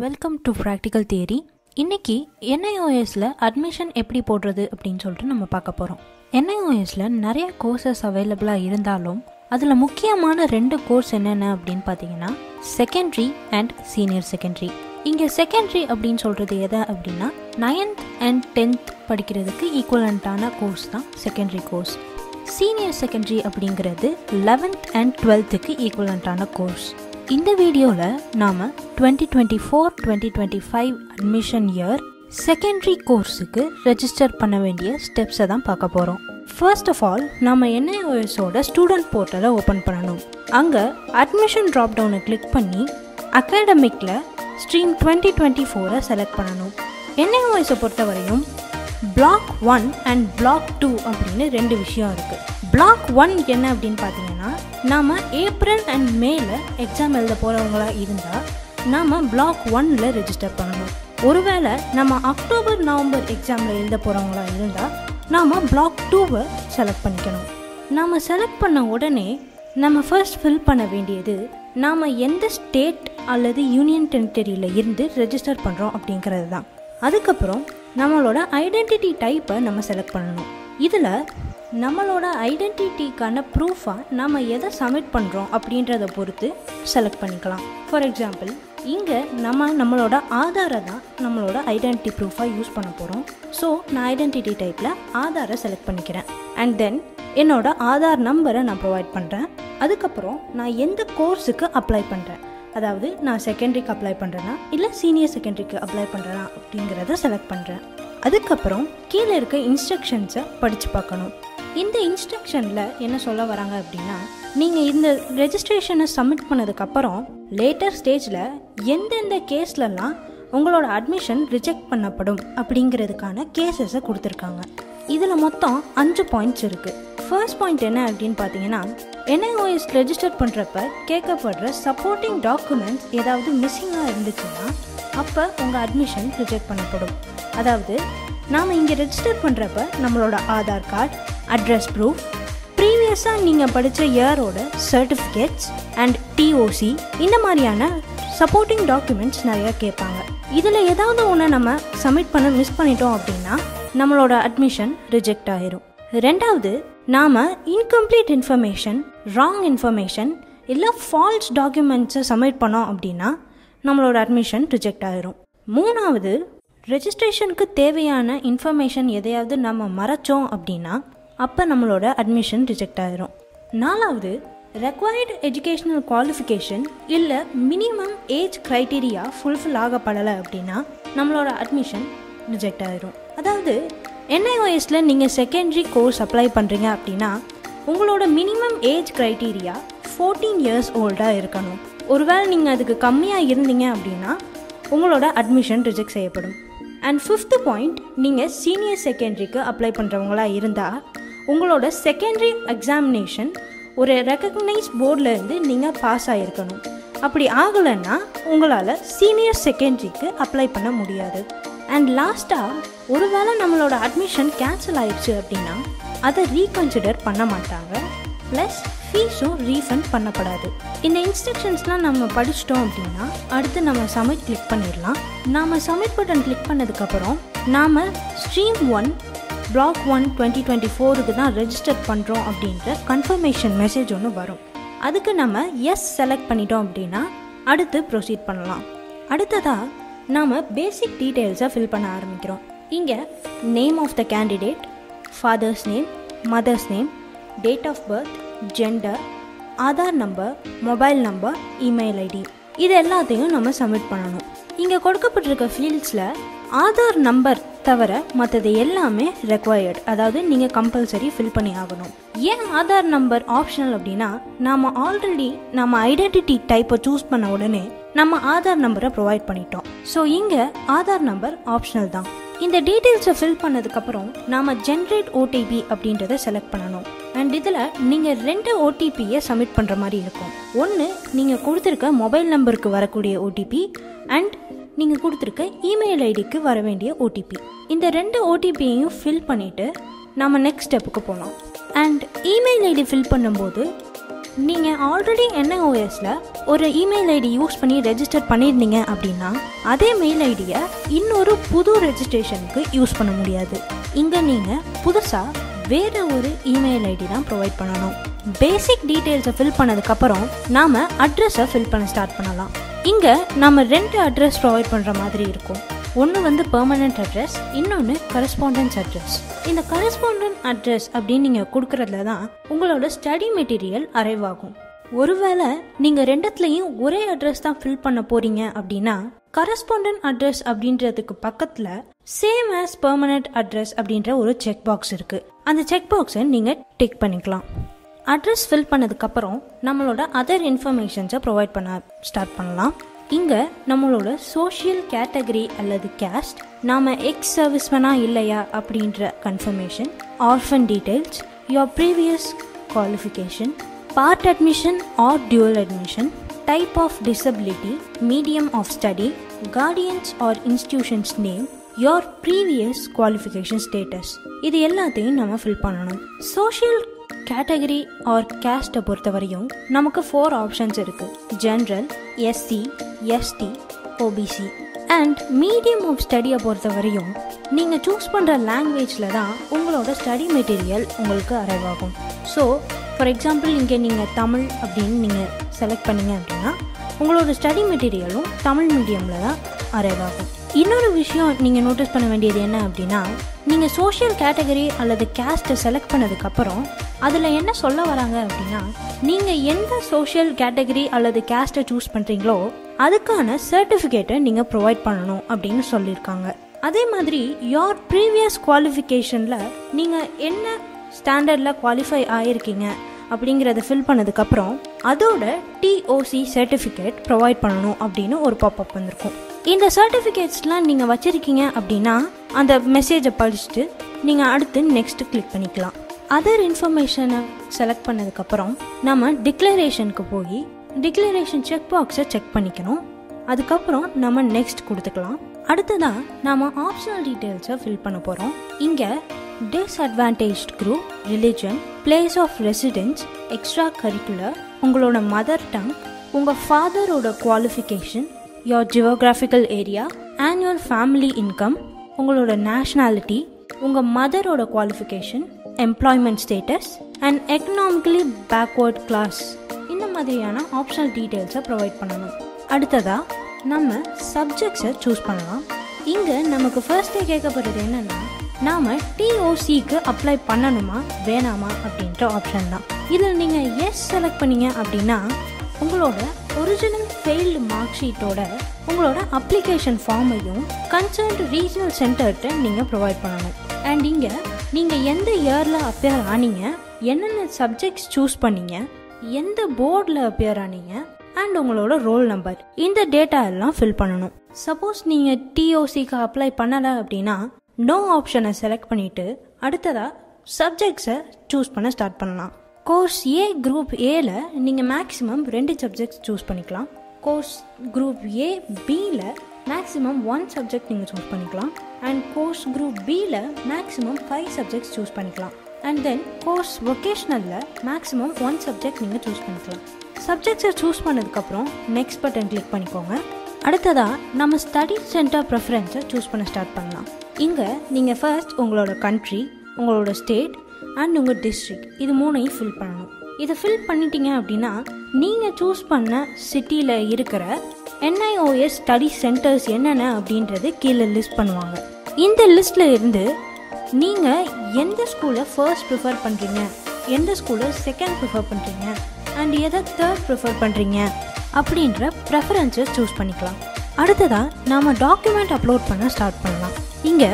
Welcome to practical theory. இன்னைக்கு NIOSல admission எப்படி போடுறது அப்படின்னு சொல்லிட்டு நம்ம பார்க்க போகிறோம். NIOSல நிறைய கோர்சஸ் அவைலபிளாக இருந்தாலும் அதில் முக்கியமான 2 கோர்ஸ் என்னென்ன அப்படின்னு பார்த்தீங்கன்னா செகண்டரி அண்ட் சீனியர் செகண்டரி. இங்கே செகண்டரி அப்படின்னு சொல்கிறது எதை அப்படின்னா 9th and 10th படிக்கிறதுக்கு ஈக்குவலண்ட்டான கோர்ஸ் தான் செகண்டரி கோர்ஸ். சீனியர் செகண்டரி அப்படிங்கிறது 11th and 12th ஈக்குவலண்ட்டான கோர்ஸ். இந்த வீடியோவில் நாம் 2024-2025 அட்மிஷன் இயர் செகண்டரி கோர்ஸுக்கு ரெஜிஸ்டர் பண்ண வேண்டிய ஸ்டெப்ஸை தான் பார்க்க போகிறோம். ஃபர்ஸ்ட் ஆஃப் ஆல் நம்ம NIOSோட ஸ்டூடெண்ட் போர்ட்டலை ஓப்பன் பண்ணணும். அங்கே அட்மிஷன் ட்ராப் டவுனை கிளிக் பண்ணி அகாடமிக்கில் ஸ்ட்ரீம் 2024 செலக்ட் பண்ணணும். NIOSை பொறுத்தவரையும் பிளாக் 1 அண்ட் பிளாக் 2 அப்படின்னு 2 விஷயம் இருக்குது. பிளாக் 1 என்ன அப்படின்னு பார்த்தீங்கன்னா நாம் ஏப்ரல் அண்ட் மேல எக்ஸாம் எழுத போகிறவங்களா இருந்தால் நாம் பிளாக் 1ல் ரெஜிஸ்டர் பண்ணணும். ஒருவேளை நம்ம அக்டோபர் நவம்பர் எக்ஸாமில் எழுத போகிறவங்களா இருந்தால் நாம் பிளாக் 2வை செலக்ட் பண்ணிக்கணும். நாம் செலக்ட் பண்ண உடனே நம்ம ஃபர்ஸ்ட் ஃபில் பண்ண வேண்டியது நாம் எந்த ஸ்டேட் அல்லது யூனியன் டெரிட்டரியில் இருந்து ரெஜிஸ்டர் பண்ணுறோம் அப்படிங்கிறது தான். அதுக்கப்புறம் நம்மளோட ஐடென்டிட்டி டைப்பை நம்ம செலக்ட் பண்ணணும். இதில் நம்மளோட ஐடென்டிட்டிக்கான ப்ரூஃபாக நம்ம எதை சப்மிட் பண்ணுறோம் அப்படின்றத பொறுத்து செலக்ட் பண்ணிக்கலாம். ஃபார் எக்ஸாம்பிள் இங்கே நம்மளோட ஆதாரை தான் நம்மளோட ஐடென்டிட்டி ப்ரூஃபாக யூஸ் பண்ண போகிறோம். ஸோ நான் ஐடென்டிட்டி டைப்பில் ஆதாரை செலக்ட் பண்ணிக்கிறேன். அண்ட் தென் என்னோட ஆதார் நம்பரை நான் ப்ரொவைட் பண்ணுறேன். அதுக்கப்புறம் நான் எந்த கோர்ஸுக்கு அப்ளை பண்ணுறேன், அதாவது நான் செகண்டரிக்கு அப்ளை பண்ணுறேன்னா இல்லை சீனியர் செகண்டரிக்கு அப்ளை பண்ணுறேன்னா அப்படிங்கிறத செலக்ட் பண்ணுறேன். அதுக்கப்புறம் கீழே இருக்க இன்ஸ்ட்ரக்ஷன்ஸை படித்து பார்க்கணும். இந்த இன்ஸ்ட்ரக்ஷனில் என்ன சொல்ல வராங்க அப்படின்னா நீங்கள் இந்த ரெஜிஸ்ட்ரேஷனை சப்மிட் பண்ணதுக்கப்புறம் லேட்டர் ஸ்டேஜில் எந்தெந்த கேஸ்லலாம் உங்களோட அட்மிஷன் ரிஜெக்ட் பண்ணப்படும் அப்படிங்கிறதுக்கான கேசஸை கொடுத்துருக்காங்க. இதில் மொத்தம் 5 பாயிண்ட்ஸ் இருக்குது. ஃபர்ஸ்ட் பாயிண்ட் என்ன அப்படின்னு பார்த்தீங்கன்னா NIOS ரெஜிஸ்டர் பண்ணுறப்ப கேட்கப்படுற சப்போர்ட்டிங் டாக்குமெண்ட்ஸ் ஏதாவது மிஸ்ஸிங்காக இருந்துச்சுன்னா அப்போ உங்கள் அட்மிஷன் ரிஜெக்ட் பண்ணப்படும். அதாவது நாம் இங்கே ரெஜிஸ்டர் பண்ணுறப்ப நம்மளோட ஆதார் கார்டு, அட்ரஸ் ப்ரூஃப், ப்ரீவியஸாக நீங்கள் படித்த இயரோட சர்டிஃபிகேட்ஸ் அண்ட் TOC இந்த மாதிரியான சப்போர்ட்டிங் டாக்குமெண்ட்ஸ் நிறையா கேட்பாங்க. இதில் ஏதாவது ஒன்று நம்ம சப்மிட் பண்ண மிஸ் பண்ணிட்டோம் அப்படின்னா நம்மளோட அட்மிஷன் ரிஜெக்ட் ஆகிரும். ரெண்டாவது, நாம் இன்கம்ப்ளீட் இன்ஃபர்மேஷன், ராங் இன்ஃபர்மேஷன் இல்லை ஃபால்ஸ் டாக்குமெண்ட்ஸை சப்மிட் பண்ணோம் அப்படின்னா நம்மளோட அட்மிஷன் ரிஜெக்ட் ஆகிரும். மூணாவது, ரெஜிஸ்ட்ரேஷனுக்கு தேவையான இன்ஃபர்மேஷன் எதையாவது நம்ம மறைச்சோம் அப்படின்னா அப்போ நம்மளோட அட்மிஷன் ரிஜெக்ட் ஆகிரும். நாலாவது, ரெக்வயர்டு எஜுகேஷ்னல் குவாலிஃபிகேஷன் இல்லை மினிமம் ஏஜ் க்ரைட்டீரியா ஃபுல்ஃபில் ஆகப்படலை அப்படின்னா நம்மளோட அட்மிஷன் ரிஜெக்ட் ஆகிரும். அதாவது NIOSல நீங்கள் செகண்டரி கோர்ஸ் அப்ளை பண்ணுறீங்க அப்படின்னா உங்களோட மினிமம் ஏஜ் க்ரைட்டீரியா 14 years ஓல்டாக இருக்கணும். ஒருவேளை நீங்கள் அதுக்கு கம்மியாக இருந்தீங்க அப்படின்னா உங்களோட அட்மிஷன் ரிஜெக்ட் செய்யப்படும். அண்ட் 5th பாயிண்ட், நீங்கள் சீனியர் செகண்டரிக்கு அப்ளை பண்ணுறவங்களா இருந்தால் உங்களோட செகண்டரி எக்ஸாமினேஷன் ஒரு ரெக்கக்னைஸ் போர்டிலேருந்து நீங்கள் பாஸ் ஆகிருக்கணும். அப்படி ஆகலைன்னா உங்களால் சீனியர் செகண்டரிக்கு அப்ளை பண்ண முடியாது. அண்ட் லாஸ்ட்டாக, ஒருவேளை நம்மளோட அட்மிஷன் கேன்சல் ஆயிடுச்சு அப்படின்னா அதை ரீகன்சிடர் பண்ண மாட்டாங்க, ப்ளஸ் ஃபீஸும் ரீஃபண்ட் பண்ணப்படாது. இந்த இன்ஸ்ட்ரக்ஷன்ஸ்லாம் நம்ம படிச்சிட்டோம் அப்படின்னா அடுத்து நம்ம சப்மிட் கிளிக் பண்ணிடலாம். நாம் சப்மிட் பட்டன் கிளிக் பண்ணதுக்கப்புறம் நாம் ஸ்ட்ரீம் 1 பிளாக் 1 2024க்கு தான் ரெஜிஸ்டர் பண்ணுறோம் அப்படின்ற கன்ஃபர்மேஷன் மெசேஜ் ஒன்று வரும். அதுக்கு நம்ம எஸ் செலக்ட் பண்ணிட்டோம் அப்படின்னா அடுத்து ப்ரொசீட் பண்ணலாம். அடுத்ததாக நாம் பேசிக் டீட்டெயில்ஸை ஃபில் பண்ண ஆரம்பிக்கிறோம். இங்கே name of the candidate, father's name, mother's name, date of birth, gender, Aadhaar number, mobile number, email ID இது எல்லாத்தையும் நம்ம சப்மிட் பண்ணணும். இங்கே கொடுக்கப்பட்டிருக்க ஃபீல்ட்ஸில் ஆதார் நம்பர் தவிர மற்றது எல்லாமே ரெக்வயர்டு, அதாவது நீங்கள் கம்பல்சரி ஃபில் பண்ணி ஆகணும். ஏன் ஆதார் நம்பர் ஆப்ஷனல் அப்படின்னா நாம் ஆல்ரெடி நம்ம ஐடென்டிட்டி டைப்பை சூஸ் பண்ண உடனே நம்ம ஆதார் நம்பரை ப்ரொவைட் பண்ணிட்டோம். ஸோ இங்கே ஆதார் நம்பர் ஆப்ஷனல் தான். இந்த டீட்டெயில்ஸை ஃபில் பண்ணதுக்கப்புறம் நாம் ஜென்ரேட் OTP அப்படின்றத செலக்ட் பண்ணணும். அண்ட் இதில் நீங்கள் 2 OTPயை சப்மிட் பண்ணுற மாதிரி இருக்கும். ஒன்று நீங்கள் கொடுத்துருக்க மொபைல் நம்பருக்கு வரக்கூடிய OTP அண்ட் நீங்கள் கொடுத்துருக்க இமெயில் ஐடிக்கு வர வேண்டிய OTP. இந்த 2 OTPயையும் ஃபில் பண்ணிவிட்டு நம்ம நெக்ஸ்ட் ஸ்டெப்புக்கு போகலாம். அண்ட் இமெயில் ஐடி ஃபில் பண்ணும்போது நீங்கள் ஆல்ரெடி NIOSல ஒரு இமெயில் ஐடி யூஸ் பண்ணி ரெஜிஸ்டர் பண்ணியிருந்தீங்க அப்படின்னா அதே மெயில் ஐடியை இன்னொரு புது ரெஜிஸ்ட்ரேஷனுக்கு யூஸ் பண்ண முடியாது. இங்கே நீங்கள் புதுசாக வேறு ஒரு இமெயில் ஐடி தான் ப்ரொவைட் பண்ணணும். பேசிக் டீட்டெயில்ஸை ஃபில் பண்ணதுக்கப்புறம் நாம் அட்ரஸை ஃபில் பண்ண ஸ்டார்ட் பண்ணலாம். இங்கே நம்ம 2 அட்ரஸ் ப்ரொவைட் பண்ணுற மாதிரி இருக்கும். ஒன்று வந்து பெர்மனன்ட் அட்ரஸ், இன்னொன்று கரஸ்பாண்டன்ஸ் அட்ரஸ். இந்த கரஸ்பாண்டன்ட் அட்ரஸ் அப்படின்னு நீங்கள் கொடுக்குறதுல தான் உங்களோட ஸ்டடி மெட்டீரியல் அரைவ் ஆகும். ஒருவேளை நீங்கள் 2த்துலேயும் ஒரே அட்ரஸ் தான் ஃபில் பண்ண போகிறீங்க அப்படின்னா கரஸ்பாண்டன்ட் அட்ரஸ் அப்படின்றதுக்கு பக்கத்தில் சேம் ஆஸ் பெர்மனன்ட் அட்ரஸ் அப்படின்ற ஒரு செக் பாக்ஸ் இருக்குது. அந்த செக் பாக்ஸை நீங்கள் டிக் பண்ணிக்கலாம். அட்ரஸ் ஃபில் பண்ணதுக்கப்புறம் நம்மளோட அதர் இன்ஃபர்மேஷன்ஸை ப்ரொவைட் பண்ண ஸ்டார்ட் பண்ணலாம். இங்கே நம்மளோட சோஷியல் கேட்டகரி அல்லது கேஸ்ட், நாம் எக்ஸ் சர்வீஸ்மேனாக இல்லையா அப்படின்ற confirmation, orphan details, your previous qualification, part admission or dual admission, type of disability, medium of study, guardians or institution's name, your previous qualification status. இது எல்லாத்தையும் நம்ம ஃபில் பண்ணணும். சோஷியல் கேட்டகரி ஆர் கேஸ்ட்டை பொறுத்தவரையும் நமக்கு 4 ஆப்ஷன்ஸ் இருக்குது. General, SC, ST, OBC. And medium of ஸ்டடியை பொறுத்தவரையும் நீங்கள் சூஸ் பண்ணுற லாங்குவேஜில் தான் உங்களோட ஸ்டடி மெட்டீரியல் உங்களுக்கு அரைவ் ஆகும். ஸோ ஃபார் எக்ஸாம்பிள் இங்கே நீங்கள் தமிழ் அப்படின்னு நீங்கள் செலக்ட் பண்ணிங்க அப்படின்னா உங்களோட ஸ்டடி மெட்டீரியலும் தமிழ் மீடியமில் தான் அரைவ் ஆகும். இன்னொரு விஷயம் நீங்கள் நோட்டீஸ் பண்ண வேண்டியது என்ன அப்படின்னா, நீங்கள் சோஷியல் கேட்டகரி அல்லது கேஸ்ட்டை செலக்ட் பண்ணதுக்கப்புறம் அதில் என்ன சொல்ல வராங்க அப்படின்னா, நீங்கள் எந்த சோஷியல் கேட்டகரி அல்லது கேஸ்ட்டை சூஸ் பண்ணுறீங்களோ அதுக்கான சர்டிஃபிகேட்டை நீங்கள் ப்ரொவைட் பண்ணணும் அப்படின்னு சொல்லியிருக்காங்க. அதே மாதிரி யோர் ப்ரீவியஸ் குவாலிஃபிகேஷனில் நீங்கள் என்ன ஸ்டாண்டர்டில் குவாலிஃபை ஆகிருக்கீங்க அப்படிங்கிறத ஃபில் பண்ணதுக்கப்புறம் அதோட TOC சர்டிஃபிகேட் ப்ரொவைட் பண்ணணும் அப்படின்னு ஒரு பாப்அப் வந்திருக்கும். இந்த சர்டிஃபிகேட்ஸ்லாம் நீங்கள் வச்சுருக்கீங்க அப்படின்னா அந்த மெசேஜை படிச்சுட்டு நீங்கள் அடுத்து நெக்ஸ்ட்டு கிளிக் பண்ணிக்கலாம். அதர் இன்ஃபர்மேஷனை செலக்ட் பண்ணதுக்கப்புறம் நம்ம டிக்ளரேஷனுக்கு போய் டிக்ளரேஷன் செக் பாக்ஸை செக் பண்ணிக்கணும். அதுக்கப்புறம் நம்ம நெக்ஸ்ட் கொடுத்துக்கலாம். அடுத்ததான் நம்ம ஆப்ஷனல் டீட்டெயில்ஸை ஃபில் பண்ண போகிறோம். இங்கே disadvantaged group, religion, place of residence, extra curricular, உங்களோட மதர் டங், உங்கள் ஃபாதரோட qualification, your geographical area, annual family income, உங்களோட நேஷ்னாலிட்டி, உங்கள் மதரோட qualification, employment status and economically backward class. இந்த மாதிரியான ஆப்ஷனல் டீட்டெயில்ஸை ப்ரொவைட் பண்ணணும். அடுத்ததாக நம்ம சப்ஜெக்ட்ஸை சூஸ் பண்ணலாம். இங்கே நமக்கு ஃபர்ஸ்டே கேட்கப்படுறது என்னென்னா, நாம் TOCக்கு அப்ளை பண்ணணுமா வேணாமா அப்படின்ற ஆப்ஷன் தான். இதில் நீங்கள் எஸ் செலக்ட் பண்ணீங்க அப்படின்னா உங்களோட ஒரிஜினல் ஃபெயில்டு மார்க் ஷீட்டோட உங்களோட அப்ளிகேஷன் ஃபார்மையும் கன்சர்ன்ட் ரீஜனல் சென்டர்கிட்ட நீங்கள் ப்ரொவைட் பண்ணணும். அண்ட் இங்கே நீங்கள் எந்த இயரில் அப்பியர் ஆனீங்க, என்னென்ன சப்ஜெக்ட்ஸ் சூஸ் பண்ணீங்க, எந்த போர்டில் அப்பியர் ஆனீங்க அண்ட் உங்களோட ரோல் நம்பர், இந்த டேட்டா எல்லாம் ஃபில் பண்ணணும். சப்போஸ் நீங்கள் TOCக்கு அப்ளை பண்ணலை அப்படின்னா நோ ஆப்ஷனை செலக்ட் பண்ணிவிட்டு அடுத்ததாக சப்ஜெக்ட்ஸை சூஸ் பண்ண ஸ்டார்ட் பண்ணலாம். கோர்ஸ் A குரூப் Aல நீங்கள் மேக்ஸிமம் 2 சப்ஜெக்ட்ஸ் சூஸ் பண்ணிக்கலாம். கோர்ஸ் குரூப் Bல மேக்ஸிமம் 1 சப்ஜெக்ட் நீங்கள் சூஸ் பண்ணிக்கலாம். அண்ட் கோர்ஸ் குரூப் Bல மேக்ஸிமம் 5 சப்ஜெக்ட்ஸ் சூஸ் பண்ணிக்கலாம். அண்ட் தென் கோர்ஸ் வொகேஷ்னலில் மேக்ஸிமம் 1 சப்ஜெக்ட் நீங்கள் சூஸ் பண்ணிக்கலாம். சப்ஜெக்ட்ஸை சூஸ் பண்ணதுக்கப்புறம் நெக்ஸ்ட் பட்டன் கிளிக் பண்ணிக்கோங்க. அடுத்ததாக நம்ம ஸ்டடி சென்டர் ப்ரெஃபரன்ஸை சூஸ் பண்ண ஸ்டார்ட் பண்ணலாம். இங்கே நீங்கள் ஃபர்ஸ்ட் உங்களோட கண்ட்ரி, உங்களோட ஸ்டேட் அண்ட் உங்கள் டிஸ்ட்ரிக்ட் இது 3ஐயும் ஃபில் பண்ணணும். இதை ஃபில் பண்ணிட்டீங்க அப்படின்னா நீங்கள் சூஸ் பண்ண சிட்டியில் இருக்கிற NIOS ஸ்டடி சென்டர்ஸ் என்னென்ன அப்படின்றது கீழே லிஸ்ட் பண்ணுவாங்க. இந்த லிஸ்ட்டில் இருந்து நீங்கள் எந்த ஸ்கூலை ஃபர்ஸ்ட் ப்ரிஃபர் பண்ணுறீங்க, எந்த ஸ்கூலை செகண்ட் ப்ரிஃபர் பண்ணுறீங்க அண்ட் எதை தேர்ட் ப்ரிஃபர் பண்ணுறீங்க அப்படின்ற ப்ரெஃபரன்ஸை சூஸ் பண்ணிக்கலாம். அடுத்ததாக நாம் டாக்குமெண்ட் அப்லோட் பண்ண ஸ்டார்ட் பண்ணலாம். இங்கே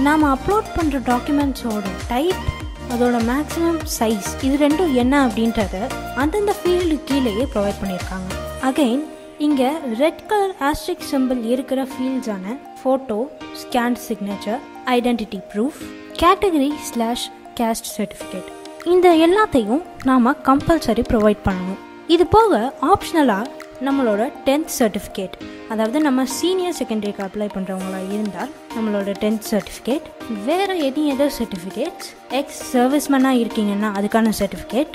நாம் அப்லோட் பண்ணுற டாக்குமெண்ட்ஸோட டைப், அதோட மேக்ஸிமம் சைஸ், இது ரெண்டும் என்ன அப்படின்றத அந்தந்த ஃபீல்டு கீழேயே ப்ரொவைட் பண்ணியிருக்காங்க. அகைன் இங்கே ரெட் கலர் ஆஸ்ட்ரிக் சிம்பிள் இருக்கிற ஃபீல்ட்ஸான photo, scan signature, identity proof, category caste certificate, இந்த எல்லாத்தையும் நாம் கம்பல்சரி ப்ரொவைட் பண்ணணும். இது போக ஆப்ஷனலாக நம்மளோட 10th சர்டிஃபிகேட், அதாவது நம்ம சீனியர் செகண்டரிக்கு அப்ளை பண்ணுறவங்களா இருந்தால் நம்மளோட 10th சர்டிஃபிகேட், வேறு எதர் சர்டிஃபிகேட்ஸ், எக்ஸ் சர்வீஸ்மேனாக இருக்கீங்கன்னா அதுக்கான certificate,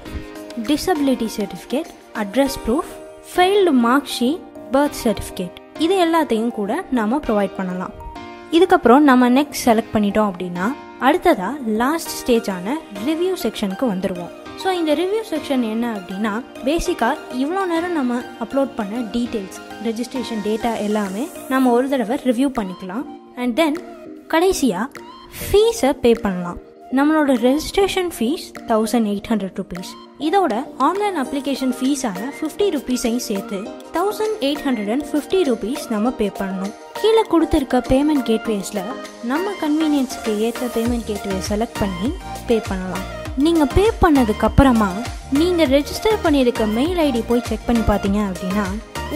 disability certificate, address proof, failed mark sheet, birth certificate இது எல்லாத்தையும் கூட நாம் ப்ரொவைட் பண்ணலாம். இதுக்கப்புறம் நம்ம நெக்ஸ்ட் செலக்ட் பண்ணிட்டோம் அப்படின்னா அடுத்ததாக லாஸ்ட் ஸ்டேஜான ரிவ்யூ செக்ஷனுக்கு வந்துடுவோம். ஸோ இந்த ரிவ்யூ செக்ஷன் என்ன அப்படின்னா பேசிக்காக இவ்வளோ நேரம் நம்ம அப்லோட் பண்ண டீட்டெயில்ஸ், ரெஜிஸ்ட்ரேஷன் டேட்டா எல்லாமே நம்ம ஒரு தடவை ரிவ்யூ பண்ணிக்கலாம். அண்ட் தென் கடைசியாக ஃபீஸை பே பண்ணலாம். நம்மளோட ரெஜிஸ்ட்ரேஷன் ஃபீஸ் 1800 rupees. இதோட ஆன்லைன் அப்ளிகேஷன் ஃபீஸான 50 rupees-ஐயும் சேர்த்து 1850 rupees நம்ம பே பண்ணணும். கீழே கொடுத்துருக்க பேமெண்ட் கேட்வேஸில் நம்ம கன்வீனியன்ஸுக்கு ஏற்ற பேமெண்ட் கேட்வே செலக்ட் பண்ணி பே பண்ணலாம். நீங்கள் பே பண்ணதுக்கப்புறமா நீங்கள் ரெஜிஸ்டர் பண்ணியிருக்க மெயில் ஐடி போய் செக் பண்ணி பார்த்தீங்க அப்படின்னா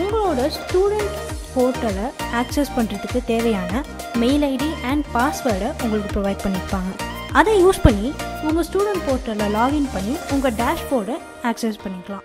உங்களோட ஸ்டூடெண்ட் போர்ட்டலை ஆக்சஸ் பண்ணுறதுக்கு தேவையான மெயில் ஐடி அண்ட் பாஸ்வேர்டை உங்களுக்கு ப்ரொவைட் பண்ணியிருப்பாங்க. அதை யூஸ் பண்ணி உங்கள் ஸ்டூடெண்ட் போர்ட்டலில் லாகின் பண்ணி உங்கள் டேஷ்போர்டை ஆக்சஸ் பண்ணிக்கலாம்.